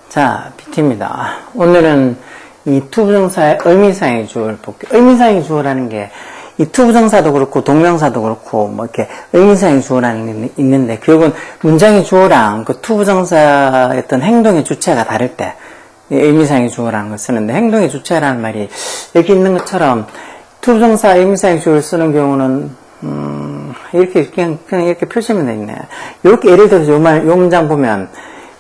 자, PT입니다. 오늘은 이 투부정사의 의미상의 주어를 볼게요. 의미상의 주어라는 게 이 투부정사도 그렇고 동명사도 그렇고 뭐 이렇게 의미상의 주어라는 게 있는데 결국은 문장의 주어랑 그 투부정사의 어떤 행동의 주체가 다를 때 의미상의 주어라는 걸 쓰는데 행동의 주체라는 말이 여기 있는 것처럼 투부정사 의미상의 주어를 쓰는 경우는 이렇게 그냥 이렇게 표시하면 되겠네. 이렇게 예를 들어서 요 문장 보면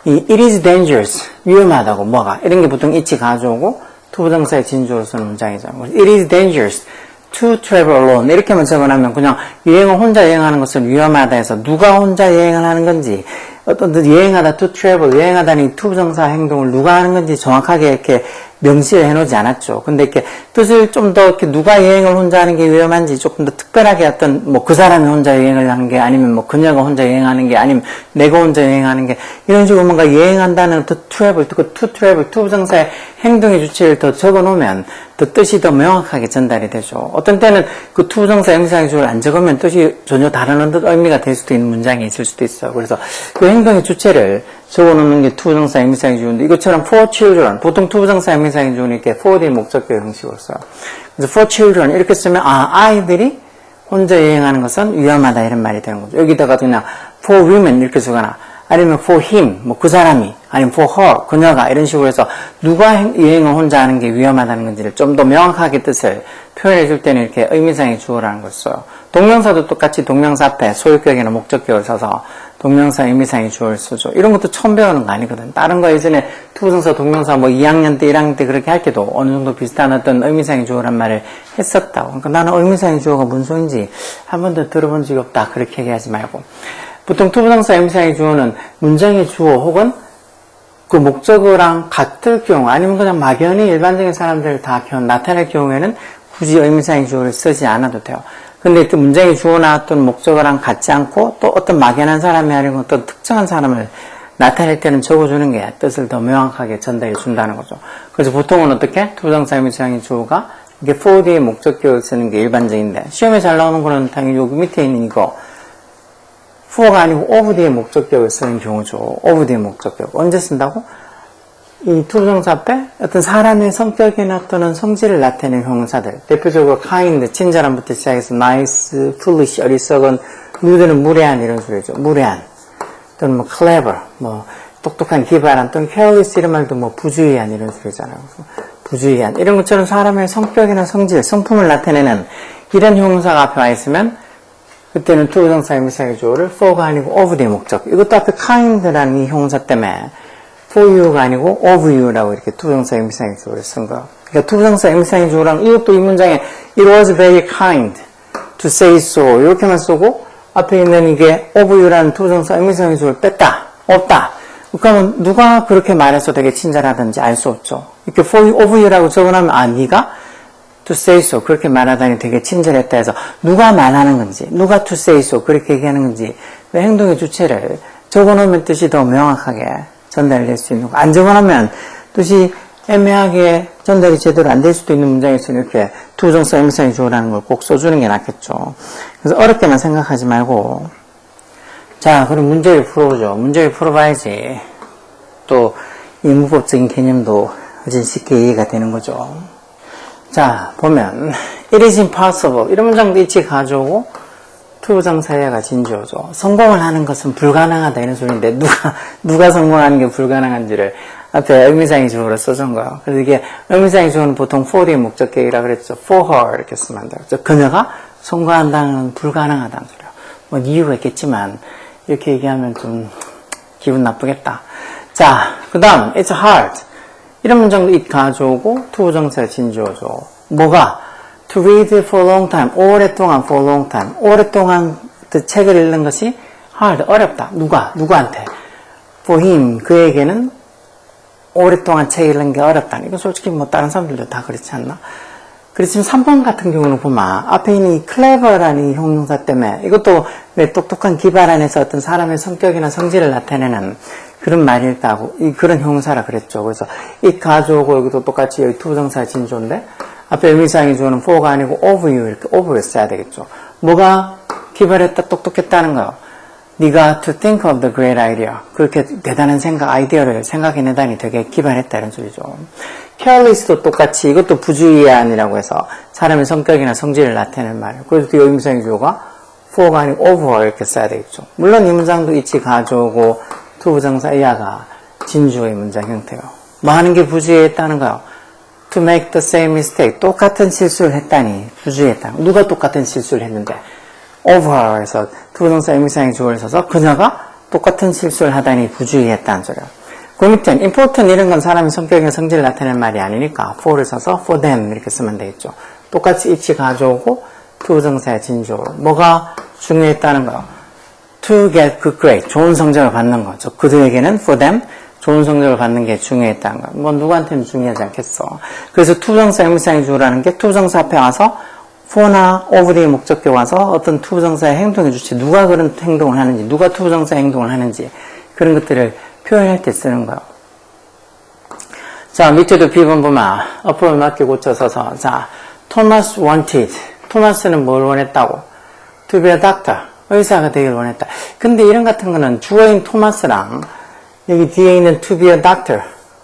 이 it is dangerous 위험하다고 뭐가 이런 게 보통 it이 가져오고 투부정사의 진주어로 쓰는 문장이잖아요. it is dangerous to travel alone 이렇게만 적어놓으면 그냥 여행을 혼자 여행하는 것은 위험하다 해서 누가 혼자 여행을 하는 건지 어떤 여행하다 to travel 여행하다는 투부정사 행동을 누가 하는 건지 정확하게 이렇게 명시를 해놓지 않았죠. 근데 이렇게 뜻을 좀 더 이렇게 누가 여행을 혼자 하는 게 위험한지 조금 더 특별하게 어떤 뭐 그 사람이 혼자 여행을 하는 게 아니면 뭐 그녀가 혼자 여행하는 게 아니면 내가 혼자 여행하는 게 이런 식으로 뭔가 여행한다는 to travel, 투부정사의 행동의 주체를 더 적어 놓으면 더 뜻이 더 명확하게 전달이 되죠. 어떤 때는 그 투부정사 의미상의 주어를 안 적으면 뜻이 전혀 다른 의미가 될 수도 있는 문장이 있을 수도 있어요. 그래서 그 행동의 주체를 적어놓는 게 투부정사 의미상의 주어인데 이것처럼 for children 보통 투부정사 의미상의 주어는 이렇게 for 의 목적격 형식으로 써요. 그래서 for children 이렇게 쓰면 아이들이 혼자 여행하는 것은 위험하다 이런 말이 되는 거죠. 여기다가 그냥 for women 이렇게 쓰거나 아니면 for him 뭐 그 사람이 아니면 for her 그녀가 이런 식으로 해서 누가 여행을 혼자 하는 게 위험하다는 건지를 좀 더 명확하게 뜻을 표현해 줄 때는 이렇게 의미상의 주어라는 걸 써요. 동명사도 똑같이 동명사 앞에 소유격이나 목적격을 써서 동명사 의미상의 주어를 쓰죠. 이런 것도 처음 배우는 거 아니거든. 다른 거 예전에 투부정사 동명사 뭐 2학년 때 1학년 때 그렇게 할 때도 어느 정도 비슷한 어떤 의미상의 주어란 말을 했었다고. 그러니까 나는 의미상의 주어가 뭔 소린지 한 번도 들어본 적이 없다 그렇게 얘기하지 말고 보통 투부정사 의미상의 주어는 문장의 주어 혹은 그 목적어랑 같을 경우 아니면 그냥 막연히 일반적인 사람들 다 나타낼 경우에는 굳이 의미상의 주어를 쓰지 않아도 돼요. 근데 그 문장의 주어나 어떤 목적어랑 같지 않고 또 어떤 막연한 사람이 아니고 어떤 특정한 사람을 나타낼 때는 적어주는 게 뜻을 더 명확하게 전달해 준다는 거죠. 그래서 보통은 어떻게? 투부정사 의미상의 주어가 이게 for 뒤에 목적격을 쓰는 게 일반적인데 시험에 잘 나오는 거는 당연히 여기 밑에 있는 이거 for가 아니고 of 뒤에 목적격을 쓰는 경우죠. of 뒤에 목적격. 언제 쓴다고? 이 투부정사 앞에 어떤 사람의 성격이나 또는 성질을 나타내는 형용사들. 대표적으로 kind, 친절함부터 시작해서 nice, foolish, 어리석은, rude는 무례한 이런 소리죠. 무례한. 또는 뭐 clever, 뭐 똑똑한, 기발한, 또는 careless 이런 말도 뭐 부주의한 이런 소리잖아요. 부주의한. 이런 것처럼 사람의 성격이나 성질, 성품을 나타내는 이런 형용사가 앞에 와 있으면 그때는 투부정사 의미상의 주어를 for가 아니고 of 뒤에 목적. 이것도 앞에 kind라는 이 형용사 때문에 for you가 아니고 of you라고 이렇게 투부정사 의미상의 주어를 쓴 거예요. 그러니까 투부정사 의미상의 주어랑 이것도 이 문장에 it was very kind to say so 이렇게만 쓰고 앞에 있는 이게 of you라는 투부정사 의미상의 주어를 뺐다. 없다. 그러면 누가 그렇게 말해서 되게 친절하든지 알 수 없죠. 이렇게 for you, of you라고 적어놓으면 네가 to say so 그렇게 말하다니 되게 친절했다 해서 누가 말하는 건지 누가 to say so 그렇게 얘기하는 건지 그 행동의 주체를 적어놓으면 뜻이 더 명확하게 전달될 수 있는 거. 안 적어놓으면 뜻이 애매하게 전달이 제대로 안 될 수도 있는 문장에서 이렇게 투부정사 의미상의 주어라는 걸 꼭 써주는 게 낫겠죠. 그래서 어렵게만 생각하지 말고 자 그럼 문제를 풀어보죠. 문제를 풀어봐야지 또 이 문법적인 개념도 훨씬 쉽게 이해가 되는 거죠. 자 보면 it is impossible 이런 문장도 이치 가져오고 투부정사가 진주어죠. 성공을 하는 것은 불가능하다 이런 소리인데 누가 성공하는 게 불가능한지를 앞에 의미상의 주어로 써준 거예요. 그래서 이게 의미상의 주어는 보통 for 뒤의 목적격이라 그랬죠. for her 이렇게 쓰면 돼요. 그녀가 성공한다는 건 불가능하다는 소리예요. 뭐 이유가 있겠지만 이렇게 얘기하면 좀 기분 나쁘겠다. 자 그 다음 it's hard 이런 문장도 it 가져오고 투부정사 진주어죠. 뭐가? to read for a long time, 오랫동안 for a long time, 오랫동안 그 책을 읽는 것이 hard, 어렵다. 누구한테? for him, 그에게는 오랫동안 책 읽는 게 어렵다. 이거 솔직히 뭐 다른 사람들도 다 그렇지 않나? 그렇지만 3번 같은 경우는 보면 앞에 있는 이 clever라는 이 형용사 때문에 이것도 왜 똑똑한 기발한 에서 어떤 사람의 성격이나 성질을 나타내는 그런 말일다고 그런 형용사라 그랬죠. 그래서 it 가져오고 여기도 똑같이 여기 투부정사 진주어인데 앞에 의미상의 주어는 for가 아니고 of you 이렇게 of를 써야 되겠죠. 뭐가 기발했다 똑똑했다는 거요. 네가 to think of the great idea. 그렇게 대단한 아이디어를 생각해내다니 되게 기발했다 이런 소리죠. careless도 똑같이 이것도 부주의한이라고 해서 사람의 성격이나 성질을 나타내는 말이에요. 그래서 뒤에 의미상의 주어가 for가 아니고 over 이렇게 써야 되겠죠. 물론 이 문장도 이치 가져오고 투부정사 이하가 진주의 문장 형태예요. 뭐 하는 게 부주의했다는 거예요. To make the same mistake. 똑같은 실수를 했다니 부주의했다. 누가 똑같은 실수를 했는데 over해서 투부정사 의미상의 주어를 써서 그녀가 똑같은 실수를 하다니 부주의했다는 소리예요. 그 밑엔 important 이런 건 사람의 성격이나 성질을 나타내는 말이 아니니까 for를 써서 for them 이렇게 쓰면 되겠죠. 똑같이 이치 가져오고 투부정사의 진주어로 뭐가 중요했다는 거예요. To get good grade, 좋은 성적을 받는 거죠. 그들에게는 for them 좋은 성적을 받는 게 중요했다는 거예요. 뭐 누구한테는 중요하지 않겠어. 그래서 투부정사 의미상의 주어라는 게 투부정사 앞에 와서 for나 over의 목적격 와서 어떤 투부정사의 행동해 주지 누가 그런 행동을 하는지 누가 투부정사의 행동을 하는지 그런 것들을 표현할 때 쓰는 거예요. 자 밑에도 B번 보면 어법을 맞게 고쳐서서 자 Thomas wanted 토마스는 뭘 원했다고? To be a doctor 의사가 되길 원했다. 근데 이런 같은 거는 주어인 토마스랑 여기 뒤에 있는 to be a doctor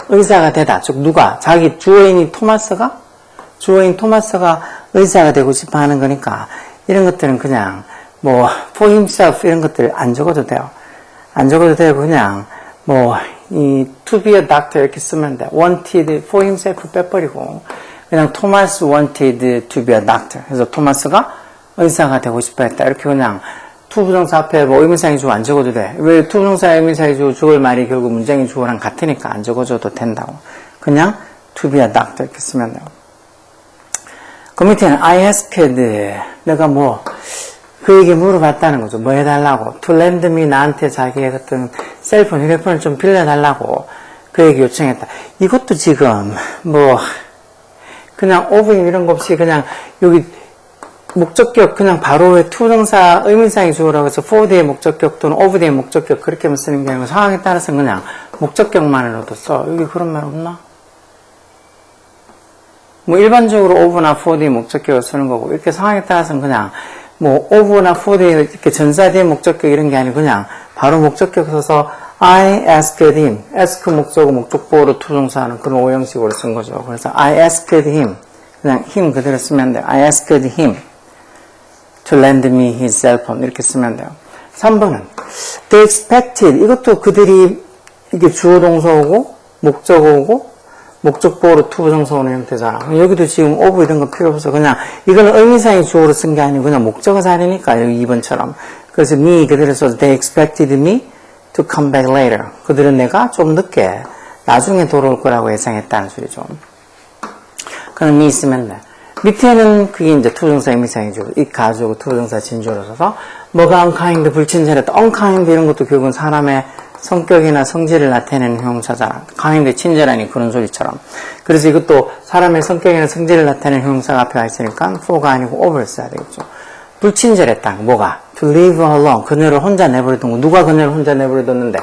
의사가 되다. 즉 누가? 자기 주어인 토마스가 의사가 되고 싶어 하는 거니까 이런 것들은 그냥 뭐 for himself 이런 것들 안 적어도 돼요. 안 적어도 되고 그냥 뭐 이 to be a doctor 이렇게 쓰면 돼. wanted for himself 빼버리고 그냥 Thomas wanted to be a doctor. 그래서 토마스가 의사가 되고 싶어 했다. 이렇게 그냥 투부정사 앞에 뭐 의미상의 주어 안 적어도 돼. 왜 투부정사 의미상의 주어 죽을 말이 결국 문장의 주어랑 같으니까 안 적어줘도 된다고. 그냥 to be a doctor 이렇게 쓰면 돼요. 그 밑에는 I asked 내가 뭐 그에게 물어봤다는 거죠. 뭐 해달라고. To lend me 나한테 자기의 어떤 셀폰, 휴대폰을 좀 빌려달라고 그에게 요청했다. 이것도 지금 뭐 그냥 of 이런 거 없이 그냥 여기 목적격 그냥 바로 투부정사 의미상의 주어라고 해서 for the의 목적격 또는 of the의 목적격 그렇게만 쓰는 게 아니고 상황에 따라서는 그냥 목적격만으로도 써. 여기 그런 말 없나? 뭐 일반적으로 of나 for the의 목적격을 쓰는 거고 이렇게 상황에 따라서는 그냥 뭐 of나 for the의 이렇게 전사 뒤의 목적격 이런 게 아니고 그냥 바로 목적격 써서 I asked him. ask 목적어 목적보호로 투부정사하는 그런 오형식으로 쓴 거죠. 그래서 I asked him. 그냥 him 그대로 쓰면 돼요. I asked him to lend me his cell phone. 이렇게 쓰면 돼요. 3번은 they expected. 이것도 그들이 이게 주어 동사오고 목적어오고 목적보호로 투부정사 오는 형태잖아. 여기도 지금 of 이런 거 필요 없어. 그냥 이거는 의미상의 주어로 쓴 게 아니고 그냥 목적어 사례니까 여기 2번처럼. 그래서 me 그대로 써서 they expected me to come back later. 그들은 내가 좀 늦게 나중에 돌아올 거라고 예상했다는 소리죠. 그럼 me 쓰면 돼. 밑에는 그게 이제 투부정사 의미상의 주어, it 가지고 투부정사 진주어로 써서 뭐가 unkind 불친절했다. unkind 이런 것도 결국은 사람의 성격이나 성질을 나타내는 형용사잖아. kind 친절하니 그런 소리처럼. 그래서 이것도 사람의 성격이나 성질을 나타내는 형용사가 앞에 와 있으니까 for가 아니고 over를 써야 되겠죠. 불친절했다. 뭐가? To leave her alone. 그녀를 혼자 내버려둔 거. 누가 그녀를 혼자 내버려뒀는데?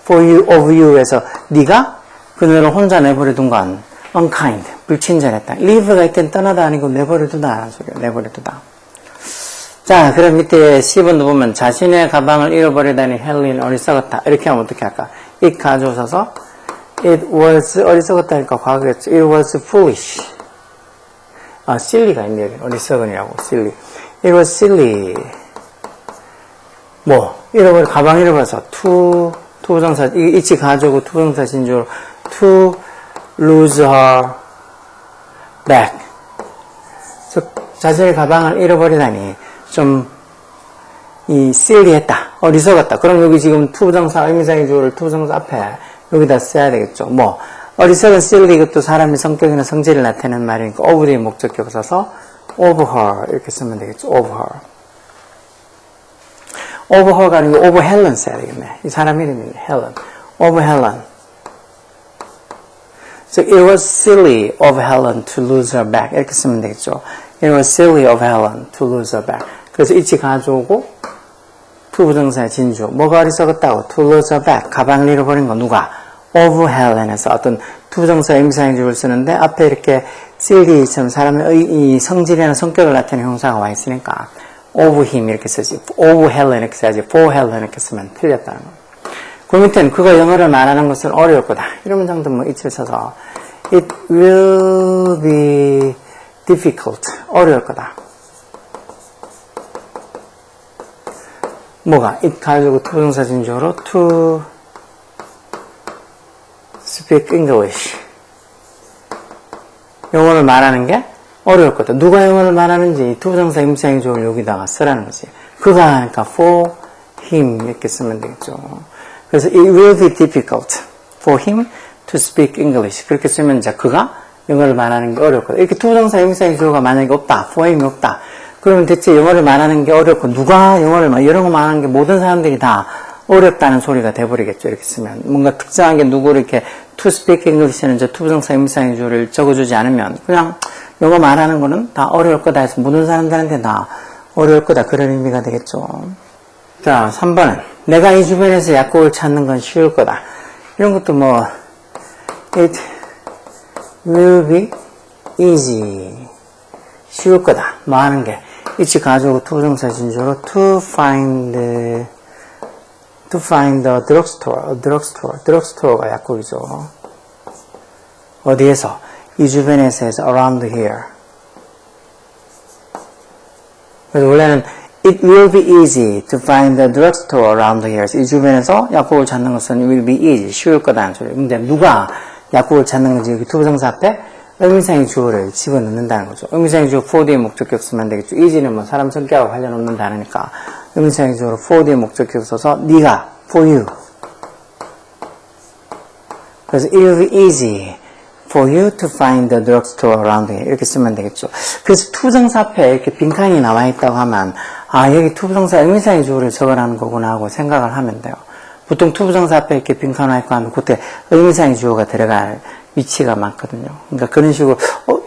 For you, of you에서 네가 그녀를 혼자 내버려둔 건 unkind. 불친절했다. leave가 이땐 떠나다 아니고 내버려두다 라는 소리예요. 내버려두다. 자, 그럼 밑에 10번도 보면 자신의 가방을 잃어버리다니 헬린 어리석었다. 이렇게 하면 어떻게 할까? it 가져오셔서 it was 어리석었다니까 과거였죠. it was foolish. 아, silly가 있네요. 어리석은이라고. silly. It was silly. 뭐, 가방 잃어버려서, 투부정사, 이치 가져오고 투부정사 진주로, to lose her bag. 자신의 가방을 잃어버리다니, silly했다. 어리석었다. 그럼 여기 지금 투부정사, 의미상의 주어를 투부정사 앞에 여기다 써야 되겠죠. 뭐, 어리석은 silly, 이것도 사람의 성격이나 성질을 나타내는 말이니까, over의 목적격 써서, over her 이렇게 쓰면 되겠죠. over her. over her가 아니고 over Helen 써야 되겠네. 이 사람 이름이 Helen. over Helen. So it was silly of Helen to lose her bag. 이렇게 쓰면 되겠죠. It was silly of Helen to lose her bag. 그래서 이치 가져오고 투부정사의 진주. 뭐가 어리석었다고? To lose her bag. 가방을 잃어버린 거 누가? of Helen에서 어떤 투부정사 의미상의 주어를 쓰는데 앞에 이렇게 silly처럼 사람의 이 성질이나 성격을 나타내는 형사가 와 있으니까 of him 이렇게 쓰지. of Helen 이렇게 써야지. for Helen 이렇게 쓰면 틀렸다는 거. 그 밑에는 그가 영어를 말하는 것은 어려울 거다. 이런 문장도 뭐 이치를 써서 it will be difficult. 어려울 거다. 뭐가? it 가지고 투부정사 진주어로 to speak English. 영어를 말하는 게 어려울 거다. 누가 영어를 말하는지 투부정사 임시상의 주어를 여기다가 쓰라는 거지. 그가 하니까 for him 이렇게 쓰면 되겠죠. 그래서 it will be difficult for him to speak English. 그렇게 쓰면 이제 그가 영어를 말하는 게 어려울 거다. 이렇게 투부정사 임시상의 주어가 만약에 없다. for him이 없다. 그러면 대체 영어를 말하는 게 어렵고 누가 영어를 이런 거 말하는 게 모든 사람들이 다 어렵다는 소리가 돼버리겠죠. 이렇게 쓰면 뭔가 특정하게 누구를 이렇게 to speak English는 저 투부정사 임시상의 주어를 적어주지 않으면 그냥 영어 말하는 거는 다 어려울 거다 해서 모든 사람들한테 다 어려울 거다 그런 의미가 되겠죠. 자 3번은 내가 이 주변에서 약국을 찾는 건 쉬울 거다. 이런 것도 뭐 it will be easy 쉬울 거다 뭐 하는 게 이치 가지고 투부정사 진주어로 to find a drugstore가 약국이죠. 어디에서? 이 주변에서 해서 around here. 그래서 원래는 it will be easy to find a drugstore around here. 이 주변에서 약국을 찾는 것은 will be easy, 쉬울 거다는 소리예요. 근데 누가 약국을 찾는 건지 여기 투부정사 앞에 의미상의 주어를 집어넣는다는 거죠. 의미상의 주어 for 뒤에 목적격 쓰면 되겠죠. easy는 뭐 사람 성격하고 관련 없는 단어니까 의미상의 주어로 for 뒤에 목적격 써서 네가 for you. 그래서 it will be easy for you to find the drugstore around here. 이렇게 쓰면 되겠죠. 그래서 투부정사 앞에 이렇게 빈칸이 나와 있다고 하면 아 여기 투부정사 의미상의 주어를 적으라는 거구나 하고 생각을 하면 돼요. 보통 투부정사 앞에 이렇게 빈칸 와 있고 하면 그때 의미상의 주어가 들어갈 위치가 많거든요. 그러니까 그런 식으로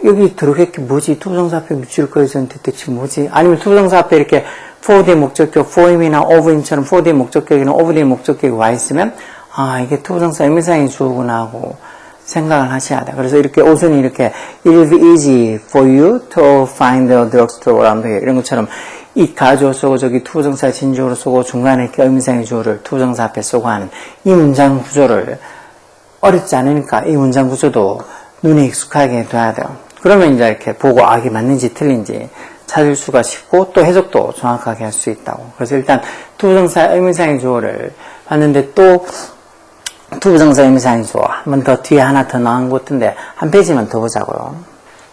여기 들어갈 게 뭐지? 투부정사 앞에 밑줄 그어졌는데 대체 뭐지? 아니면 투부정사 앞에 이렇게 for 뒤에 목적격, for him이나 of him처럼 for 뒤에 목적격이나 of 뒤에 목적격이 와 있으면 아 이게 투부정사 의미상의 주어구나 하고 생각을 하셔야 돼요. 그래서 이렇게 오순이 이렇게 it will be easy for you to find the drugstore around here 이런 것처럼 이 가주어 쓰고 저기 투부정사 진주어로 쓰고 중간에 이렇게 의미상의 주어를 투부정사 앞에 쓰고 하는 이 문장 구조를 어렵지 않으니까 이 문장 구조도 눈에 익숙하게 둬야 돼요. 그러면 이제 이렇게 보고 아 이게 맞는지 틀린지 찾을 수가 쉽고 또 해석도 정확하게 할 수 있다고. 그래서 일단 투부정사 의미상의 주어를 봤는데 또 투부정사 의미상의 주어 한 번 더 뒤에 하나 더 나온 것 같은데 한 페이지만 더 보자고요.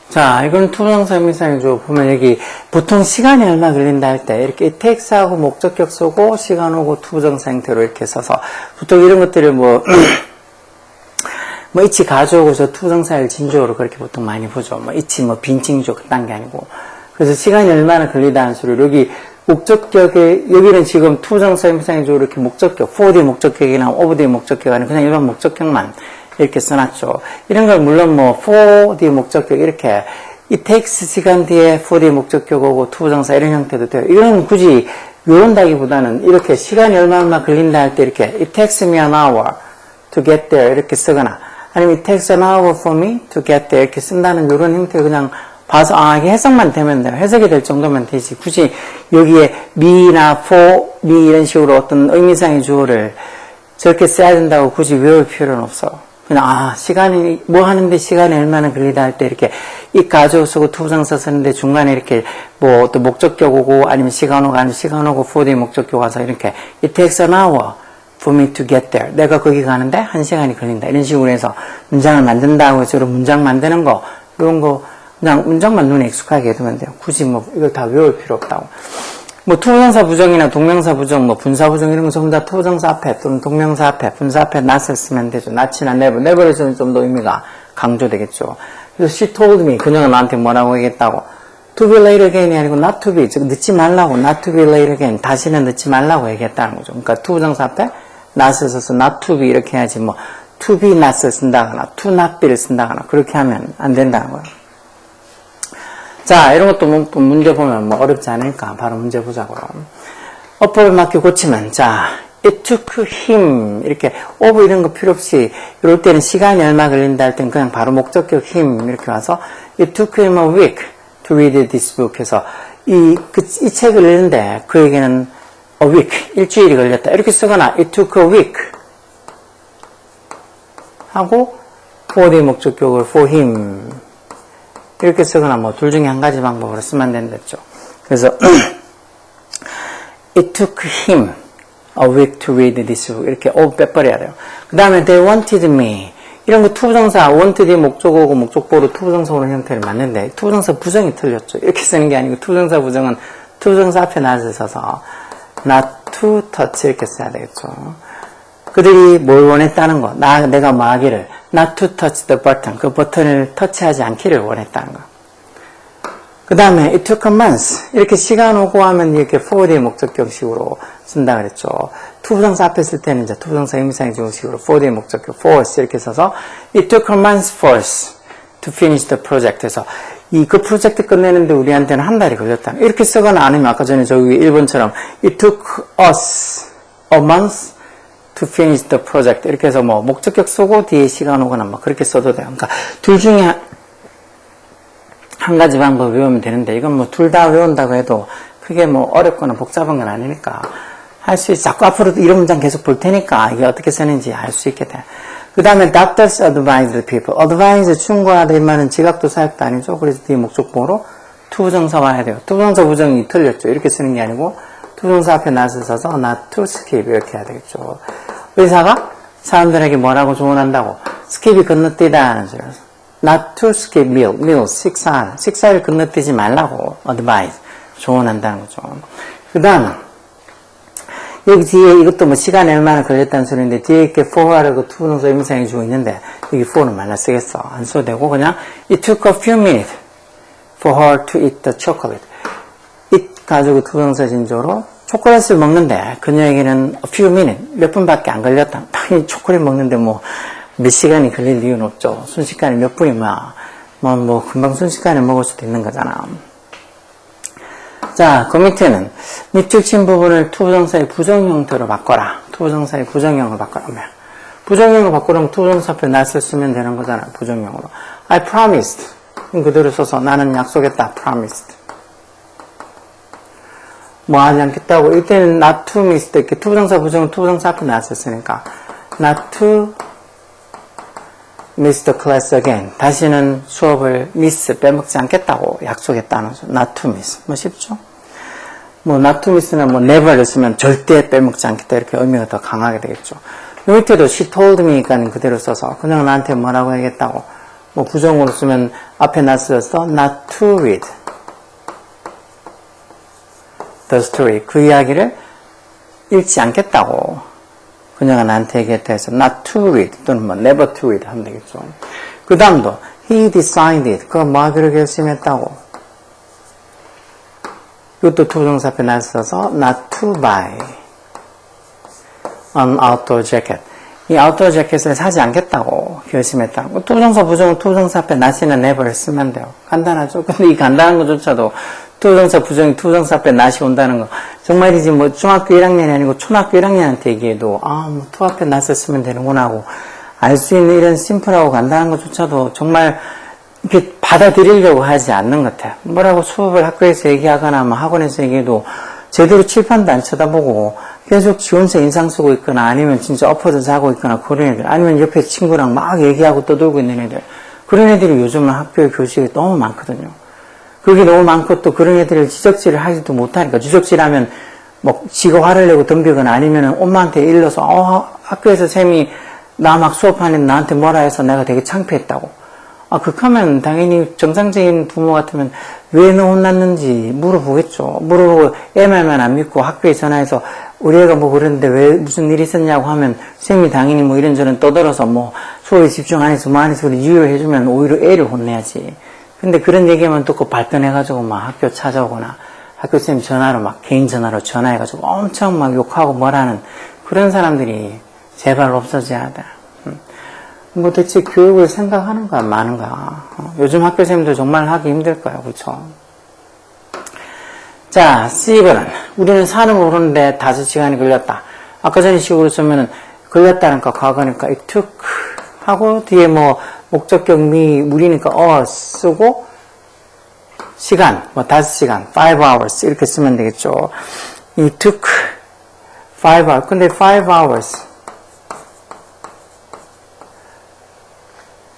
자 이건 투부정사 의미상의 주어 보면 여기 보통 시간이 얼마 걸린다 할 때 이렇게 it takes하고 목적격 쓰고 시간 오고 투부정사 형태로 이렇게 써서 보통 이런 것들을 뭐 이치 가져오고 저 투부정사를 진주어로 그렇게 보통 많이 보죠. 뭐 이치 뭐 빈칭조 그딴 게 아니고. 그래서 시간이 얼마나 걸리다는 소리를 여기 목적격에 여기는 지금 투부정사 의미상의 주어 이렇게 목적격 for 뒤에 목적격이나 of 뒤에 목적격 아니면 그냥 일반 목적격만 이렇게 써놨죠. 이런 걸 물론 뭐 for 뒤에 목적격 이렇게 it takes 시간 뒤에 for 뒤에 목적격 오고 투부정사 이런 형태도 돼요. 이건 굳이 요런다기보다는 이렇게 시간이 얼마 걸린다 할 때 이렇게 it takes me an hour to get there 이렇게 쓰거나 아니면 it takes an hour for me to get there 이렇게 쓴다는 이런 형태로 그냥 봐서 아 이게 해석만 되면 돼요. 해석이 될 정도면 되지. 굳이 여기에 me나 for me 이런 식으로 어떤 의미상의 주어를 저렇게 써야 된다고 굳이 외울 필요는 없어. 그냥 아 시간이 뭐 하는데 시간이 얼마나 걸리다 할 때 이렇게 이 가주어 쓰고 투부정사 쓰는데 중간에 이렇게 뭐 또 목적격 오고 아니면 시간 오고 아니면 시간 오고 for the 목적격 와서 이렇게 it takes an hour for me to get there. 내가 거기 가는데 1시간이 걸린다. 이런 식으로 해서 문장을 만든다고 해서 이런 문장 만드는 거 이런 거 그냥 문장만 눈에 익숙하게 해두면 돼요. 굳이 뭐 이걸 다 외울 필요 없다고. 뭐 투부정사 부정이나 동명사 부정, 뭐 분사 부정 이런 거 전부 다 투부정사 앞에 또는 동명사 앞에 분사 앞에 not을 쓰면 되죠. not이나 never에서는 좀 더 의미가 강조되겠죠. 그래서 she told me 그녀가 나한테 뭐라고 얘기했다고. to be late again이 아니고 not to be 즉 늦지 말라고 not to be late again 다시는 늦지 말라고 얘기했다는 거죠. 그러니까 투부정사 앞에 not을 써서 not to be 이렇게 해야지 뭐 to be not을 쓴다거나 to not be를 쓴다거나 그렇게 하면 안 된다는 거예요. 자, 이런 것도 또 문제 보면 뭐 어렵지 않으니까 바로 문제 보자고요. 어법에 맞게 고치면, 자, it took him, 이렇게, of 이런 거 필요 없이, 이럴 때는 시간이 얼마 걸린다 할 땐 그냥 바로 목적격 him, 이렇게 와서, it took him a week to read this book 해서, 이 책을 읽는데 그에게는 a week, 일주일이 걸렸다. 이렇게 쓰거나 it took a week 하고 for the 목적격을 for him 이렇게 쓰거나 뭐 둘 중에 한 가지 방법으로 쓰면 된댔죠. 그래서 it took him a week to read this book 이렇게 빼버려야 돼요. 그 다음에 they wanted me 이런 거 투부정사 wanted이 목적어고 목적보로 투부정사 오는 형태를 맞는데 투부정사 부정이 틀렸죠. 이렇게 쓰는 게 아니고 투부정사 부정은 투부정사 앞에 낫을 써서 not to touch 이렇게 써야 되겠죠. 그들이 뭘 원했다는 거 내가 뭐 하기를 not to touch the button 그 버튼을 터치하지 않기를 원했다는 거. 그 다음에 it took a month 이렇게 시간 오고 하면 이렇게 forward의 목적격식으로 쓴다 그랬죠. 투부정사 앞에 쓸 때는 이제 투부정사 의미상의 주어식으로 forward의 목적격 force 이렇게 써서 it took a month for us to finish the project 해서 그 프로젝트 끝내는데 우리한테는 한 달이 걸렸다. 이렇게 쓰거나 아니면 아까 전에 저기 1번처럼 it took us a month to finish the project 이렇게 해서 뭐 목적격 쓰고 뒤에 시간 오거나 뭐 그렇게 써도 돼요. 그러니까 둘 중에 한 가지 방법 외우면 되는데 이건 뭐 둘 다 외운다고 해도 크게 뭐 어렵거나 복잡한 건 아니니까 할 수 있어. 자꾸 앞으로도 이런 문장 계속 볼 테니까 이게 어떻게 쓰는지 알 수 있게 돼. 그 다음에 doctors advise the people. advise 충고하다 이 말은 지각도 사역도 아니죠. 그래서 뒤에 목적보로 투부정사 와야 돼요. 투부정사 부정이 틀렸죠. 이렇게 쓰는 게 아니고 투부정사 앞에 not을 써서 not to skip 이렇게 해야 되겠죠. 의사가 사람들에게 뭐라고 조언한다고? skip이 건너뛰다 하는 소리. not to skip meal, 식사를 건너뛰지 말라고 advise, 조언한다는 거죠. 그 다음 여기 뒤에 이것도 뭐 시간이 얼마나 걸렸다는 소리인데 뒤에 이렇게 for라고 투부정사 의미상이 주고 있는데 여기 for는 말라 쓰겠어. 안 써도 되고 그냥 it took a few minutes for her to eat the chocolate. it 가지고 투부정사 진조로 초콜릿을 먹는데 그녀에게는 a few minutes, 몇 분밖에 안 걸렸다. 당연히 초콜릿 먹는데 뭐 몇 시간이 걸릴 이유는 없죠. 순식간에 몇 분이면 뭐 금방 순식간에 먹을 수도 있는 거잖아. 자, 그 밑에는 밑줄 친 부분을 투부정사의 부정 형태로 바꿔라. 투부정사의 부정형을 바꿔라. 부정형을 바꾸려면 투부정사 앞에 not을 쓰면 되는 거잖아. 부정형으로. I promised. 그대로 써서 나는 약속했다. promised. 뭐 하지 않겠다고. 이때는 not to miss 이렇게 투부정사 부정은 투부정사 앞에 not을 쓰니까 not to miss the class again. 다시는 수업을 빼먹지 않겠다고 약속했다는 소리. not to miss. 뭐 쉽죠? 뭐 not to miss는 뭐 never를 쓰면 절대 빼먹지 않겠다 이렇게 의미가 더 강하게 되겠죠. 이 밑에도 she told me니까는 그대로 써서 그냥 나한테 뭐라고 하겠다고. 뭐 부정으로 쓰면 앞에 not 써서 not to read the story. 그 이야기를 읽지 않겠다고. 그녀가 나한테 얘기했다 해서 not to read 또는 뭐 never to read 하면 되겠죠. 그 다음도 he decided 그가 뭐 하기로 결심했다고. 이것도 투부정사 앞에 not 써서 not to buy an outdoor jacket. 이 outdoor jacket을 사지 않겠다고 결심했다고. 투부정사 부정은 투부정사 앞에 not이나 never를 쓰면 돼요. 간단하죠. 근데 이 간단한 것조차도 투부정사 부정이 투부정사 앞에 not이 온다는 거 정말이지 뭐 중학교 1학년이 아니고 초등학교 1학년한테 얘기해도 뭐 투 앞에 not을 쓰면 되는구나 하고 알 수 있는 이런 심플하고 간단한 것조차도 정말 이렇게 받아들이려고 하지 않는 것 같아요. 뭐라고 수업을 학교에서 얘기하거나 뭐 학원에서 얘기해도 제대로 칠판도 안 쳐다보고 계속 지원서 인상 쓰고 있거나 아니면 진짜 엎어져 자고 있거나 그런 애들 아니면 옆에 친구랑 막 얘기하고 떠들고 있는 애들 그런 애들이 요즘은 학교에 교실에 너무 많거든요. 그게 너무 많고 또 그런 애들을 지적질을 하지도 못하니까 지적질하면 뭐 지가 화를 내고 덤비거나 아니면은 엄마한테 일러서 학교에서 쌤이 나 막 수업하는데 나한테 뭐라 해서 내가 되게 창피했다고. 그렇다면 당연히 정상적인 부모 같으면 왜 너 혼났는지 물어보겠죠. 물어보고 애 말만 안 믿고 학교에 전화해서 우리 애가 뭐 그랬는데 왜 무슨 일이 있었냐고 하면 쌤이 당연히 뭐 이런저런 떠들어서 뭐 수업에 집중 안 해서 뭐 안 해서 유의를 해주면 오히려 애를 혼내야지. 근데 그런 얘기하면 또 그 발끈해가지고 막 학교 찾아오거나 학교쌤 전화로 막 개인 전화로 전화해가지고 엄청 막 욕하고 뭐라는 그런 사람들이 제발 없어져야 돼. 뭐 대체 교육을 생각하는가 마는가. 요즘 학교쌤도 정말 하기 힘들 거예요. 그렇죠? 자, C번은 우리는 산을 오르는데 5시간이 걸렸다. 아까 전에 식으로 쓰면은 걸렸다니까 과거니까 it took 하고 뒤에 뭐 목적격 우리니까 쓰고 시간, 뭐 5시간, 5 hours 이렇게 쓰면 되겠죠. It took 5 hours. 근데 5 hours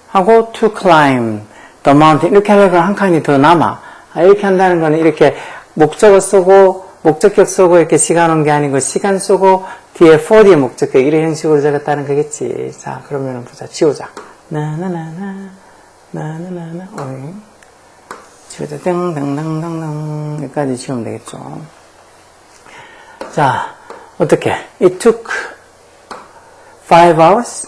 하고 to climb the mountain 이렇게 하려면 한 칸이 더 남아. 이렇게 한다는 거는 이렇게 목적어 쓰고 목적격 쓰고 이렇게 시간 온 게 아니고 시간 쓰고 뒤에 for 뒤에 목적격 이런 형식으로 적었다는 거겠지. 자, 그러면 보자. 지우자. 나나나나 나나나나 지우자. 땡땡땡땡땡 여기까지 지우면 되겠죠. 자, 어떻게? It took 5 hours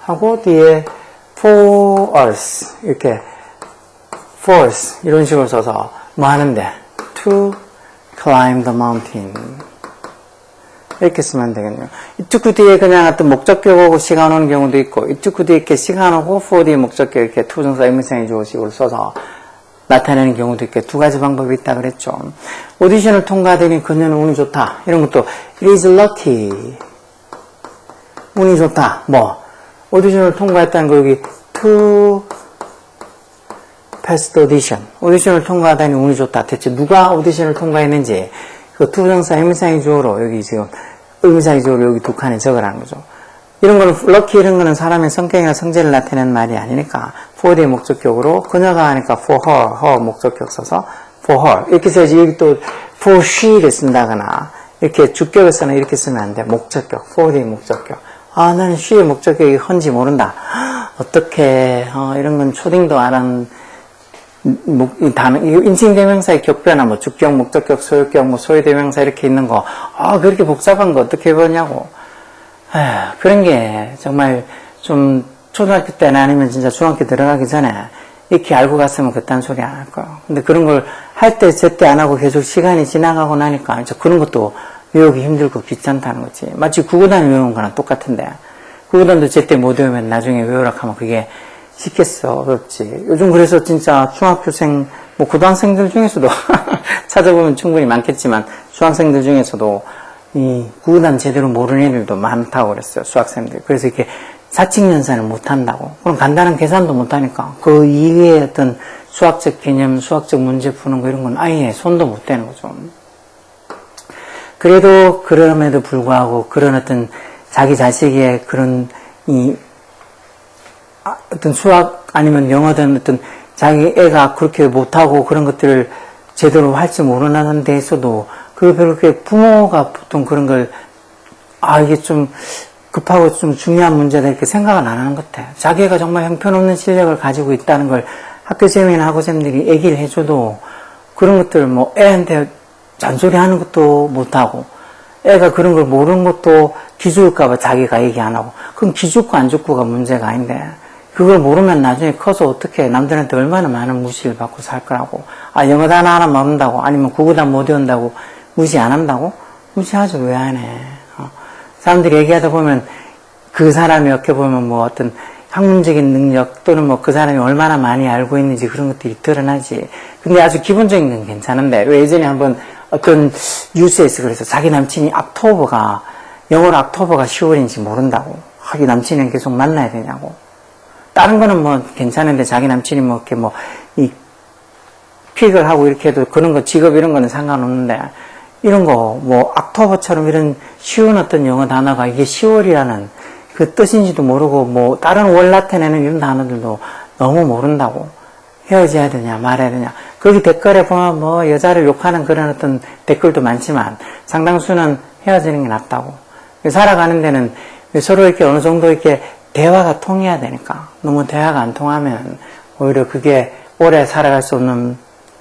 하고 뒤에 for us 이렇게 for us 이런 식으로 써서 뭐 하는데 to climb the mountain 이렇게 쓰면 되겠네요. it took 뒤에 그냥 어떤 목적격하고 시간 오는 경우도 있고 it took 뒤에 이렇게 시간 오고 for 뒤에 목적격 이렇게 투정사 의문사의 주어식으로 써서 나타내는 경우도 있고 두 가지 방법이 있다 그랬죠. 오디션을 통과하더니 그녀는 운이 좋다 이런 것도 it is lucky 운이 좋다 뭐 오디션을 통과했다는 거 여기 to pass the audition 오디션을 통과하다니 운이 좋다. 대체 누가 오디션을 통과했는지 그 투부정사 의문사의 주어로 여기 지금 의문사의 주어로 여기 두 칸에 적으라는 거죠. 이런 거는 lucky 이런 거는 사람의 성격이나 성질을 나타내는 말이 아니니까 for 뒤에 목적격으로 그녀가 하니까 for her 목적격 써서 for her 이렇게 써야지. 여기 또 for she를 쓴다거나 이렇게 주격을 쓰나 이렇게 쓰면 안 돼. 목적격 for 뒤에 목적격. 아, 나는 she의 목적격이 헌지 모른다. 어떻게 이런 건 초딩도 안 한 이 단어, 인칭대명사의 격변화, 뭐 주격, 목적격, 소유격, 뭐 소유대명사 이렇게 있는 거, 그렇게 복잡한 거 어떻게 배웠냐고. 그런 게 정말 좀 초등학교 때나 아니면 진짜 중학교 들어가기 전에 이렇게 알고 갔으면 그딴 소리 안 할 거야. 근데 그런 걸 할 때 제때 안 하고 계속 시간이 지나가고 나니까 이제 그런 것도 외우기 힘들고 귀찮다는 거지. 마치 국어단 외우는 거랑 똑같은데 국어단도 제때 못 외우면 나중에 외우라 하면 그게 쉽겠어? 어렵지. 요즘 그래서 진짜 중학교생, 뭐 고등학생들 중에서도 찾아보면 충분히 많겠지만 중학생들 중에서도 이 국어단 제대로 모르는 애들도 많다고 그랬어요. 수학생들. 그래서 이렇게 사칙연산을 못한다고. 그럼 간단한 계산도 못하니까 그 이외의 어떤 수학적 개념, 수학적 문제 푸는 거 이런 건 아예 손도 못 대는 거죠. 그래도 그럼에도 불구하고 그런 어떤 자기 자식의 그런 어떤 수학 아니면 영어든 어떤 자기 애가 그렇게 못하고 그런 것들을 제대로 할지 모르는 데에서도 그 별로 부모가 보통 그런 걸 이게 좀 급하고 좀 중요한 문제다 이렇게 생각을 안 하는 것 같아요. 자기 애가 정말 형편없는 실력을 가지고 있다는 걸 학교쌤이나 학우쌤들이 얘기를 해줘도 그런 것들 뭐 애한테 잔소리하는 것도 못하고 애가 그런 걸 모르는 것도 기죽을까봐 자기가 얘기 안 하고 그럼 기죽고 안 죽고가 문제가 아닌데 그걸 모르면 나중에 커서 어떻게 남들한테 얼마나 많은 무시를 받고 살 거라고. 영어 단어 하나 모른다고 아니면 국어다 못 외운다고 무시 안 한다고? 무시하죠. 왜 안 해? 사람들이 얘기하다 보면 그 사람이 어떻게 보면 뭐 어떤 학문적인 능력 또는 뭐 그 사람이 얼마나 많이 알고 있는지 그런 것들이 드러나지. 근데 아주 기본적인 건 괜찮은데 왜 예전에 한번 어떤 뉴스에서 그래서 자기 남친이 영어로 옥토버가 10월인지 모른다고. 자기 남친이랑 계속 만나야 되냐고. 다른 거는 뭐 괜찮은데 자기 남친이 뭐 이렇게 이 픽을 하고 이렇게 해도 그런 거 직업 이런 거는 상관없는데 이런 거 뭐 옥토버처럼 이런 쉬운 어떤 영어 단어가 이게 10월이라는 그 뜻인지도 모르고 뭐 다른 월 나타내는 이런 단어들도 너무 모른다고. 헤어져야 되냐 말아야 되냐. 거기 댓글에 보면 뭐 여자를 욕하는 그런 어떤 댓글도 많지만 상당수는 헤어지는 게 낫다고. 살아가는 데는 서로 이렇게 어느 정도 이렇게 대화가 통해야 되니까 너무 대화가 안 통하면 오히려 그게 오래 살아갈 수 없는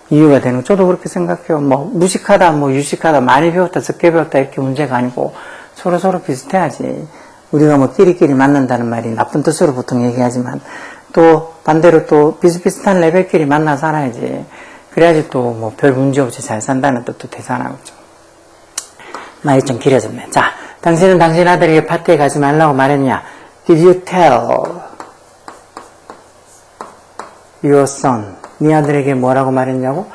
이유가 되는. 저도 그렇게 생각해요. 뭐 무식하다 뭐 유식하다 많이 배웠다 적게 배웠다 이렇게 문제가 아니고 서로 비슷해야지. 우리가 뭐 끼리끼리 만난다는 말이 나쁜 뜻으로 보통 얘기하지만 또 반대로 또 비슷비슷한 레벨끼리 만나 살아야지. 그래야지 또 뭐 별 문제 없이 잘 산다는 뜻도 되잖아요. 그렇죠? 말이 좀 길어졌네. 자, 당신은 당신 아들에게 파티에 가지 말라고 말했냐? Did you tell your son? 네 아들에게 뭐라고 말했냐고?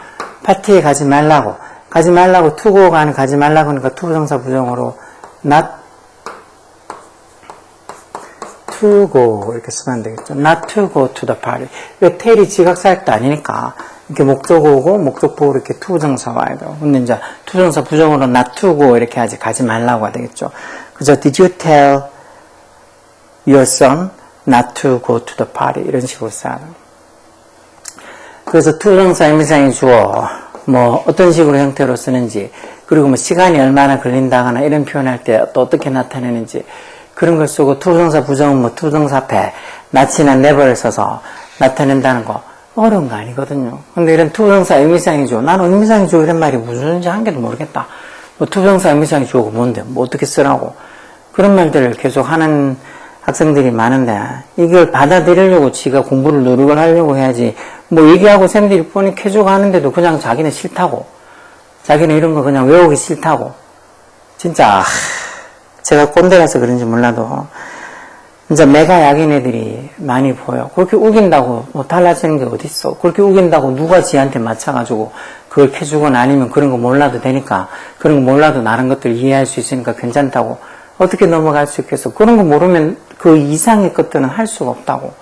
파티에 가지 말라고. 가지 말라고 투고가 아니라 가지 말라고 하니까 투부정사 부정어로 not to go 이렇게 쓰면 되겠죠. not to go to the party. 왜 tell이 지각사역도 아니니까 이렇게 목적어고 목적보고 이렇게 투부정사 와야 돼요. 근데 이제 투부정사 부정으로 not to go 이렇게 하지 가지 말라고 되겠죠. 그래서 did you tell your son not to go to the party 이런 식으로 써야 돼요. 그래서 투부정사 의미상의 주어 뭐 어떤 식으로 형태로 쓰는지 그리고 뭐 시간이 얼마나 걸린다거나 이런 표현할 때 또 어떻게 나타내는지 그런 걸 쓰고 투부정사 부정은 뭐 투부정사 앞에 not이나 never를 써서 나타낸다는 거 어려운 거 아니거든요. 근데 이런 투부정사 의미상의 주어 나는 의미상의 주어 이런 말이 무슨 소리인지 한 개도 모르겠다. 뭐 투부정사 의미상의 주어가 뭔데 뭐 어떻게 쓰라고 그런 말들을 계속 하는 학생들이 많은데 이걸 받아들이려고 지가 공부를 노력을 하려고 해야지 뭐 얘기하고 쌤들이 뻔히 캐주고 하는데도 그냥 자기는 싫다고 자기는 이런 거 그냥 외우기 싫다고 진짜 제가 꼰대라서 그런지 몰라도 진짜 매가 약인 애들이 많이 보여. 그렇게 우긴다고 뭐 달라지는 게 어딨어. 그렇게 우긴다고 누가 지한테 맞춰가지고 그걸 캐주거나 아니면 그런 거 몰라도 되니까 그런 거 몰라도 다른 것들 이해할 수 있으니까 괜찮다고 어떻게 넘어갈 수 있겠어. 그런 거 모르면 그 이상의 것들은 할 수가 없다고.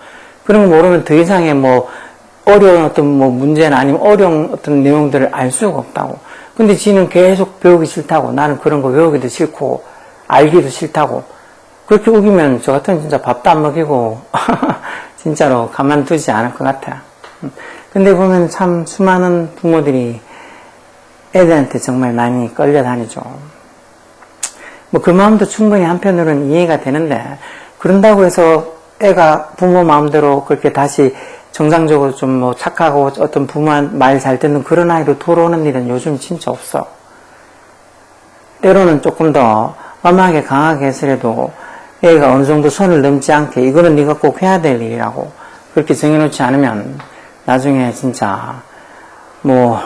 그런 거 모르면 더 이상의 뭐 어려운 어떤 뭐 문제나 아니면 어려운 어떤 내용들을 알 수가 없다고. 근데 지는 계속 배우기 싫다고. 나는 그런 거 외우기도 싫고 알기도 싫다고. 그렇게 우기면 저 같은 진짜 밥도 안 먹이고 진짜로 가만두지 않을 것 같아요. 근데 보면 참 수많은 부모들이 애들한테 정말 많이 끌려다니죠. 뭐 그 마음도 충분히 한편으로는 이해가 되는데 그런다고 해서 애가 부모 마음대로 그렇게 다시 정상적으로 좀 뭐 착하고 어떤 부모 말 잘 듣는 그런 아이로 돌아오는 일은 요즘 진짜 없어. 때로는 조금 더 엄하게 강하게 해서라도 애가 어느 정도 선을 넘지 않게 이거는 네가 꼭 해야 될 일이라고 그렇게 정해놓지 않으면 나중에 진짜 뭐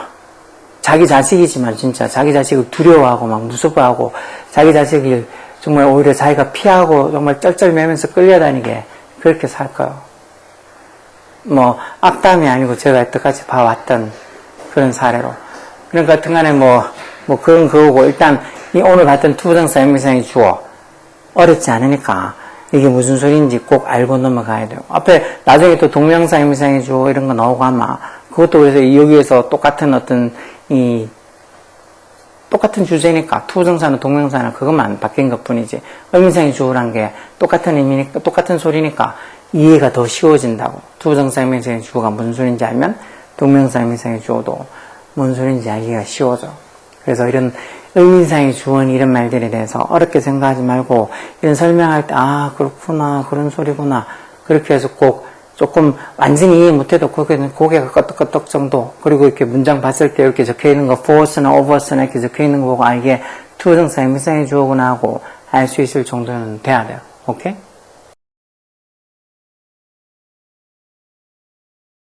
자기 자식이지만 진짜 자기 자식을 두려워하고 막 무서워하고 자기 자식을 정말 오히려 자기가 피하고 정말 쩔쩔매면서 끌려다니게 그렇게 살 거예요. 뭐 악담이 아니고 제가 여태까지 봐왔던 그런 사례로. 그러니까 하여튼간에 뭐 그런 거고 일단 이 오늘 봤던 투부정사 의미상의 주어 어렵지 않으니까 이게 무슨 소리인지 꼭 알고 넘어가야 돼요. 앞에 나중에 또 동명사 의미상의 주어 이런 거 나오고 아마 그것도 그래서 여기에서 똑같은 어떤 똑같은 주제니까 투부정사는 동명사는 그것만 바뀐 것 뿐이지 의미상의 주어란 게 똑같은 의미니까 똑같은 소리니까 이해가 더 쉬워진다고. 투부정사 의미상의 주어가 무슨 소리인지 알면 동명사 의미상의 주어도 뭔 소리인지 알기가 쉬워져. 그래서 이런 의미상의 주어는 이런 말들에 대해서 어렵게 생각하지 말고 이런 설명할 때 아 그렇구나 그런 소리구나 그렇게 해서 꼭 조금 완전히 이해 못해도 고개가 끄덕끄덕 정도 그리고 이렇게 문장 봤을 때 이렇게 적혀있는 거 force나 overs나 이렇게 적혀있는 거 보고 아 이게 투부정사 의미상의 주어구나 하고 알 수 있을 정도는 돼야 돼요. 오케이?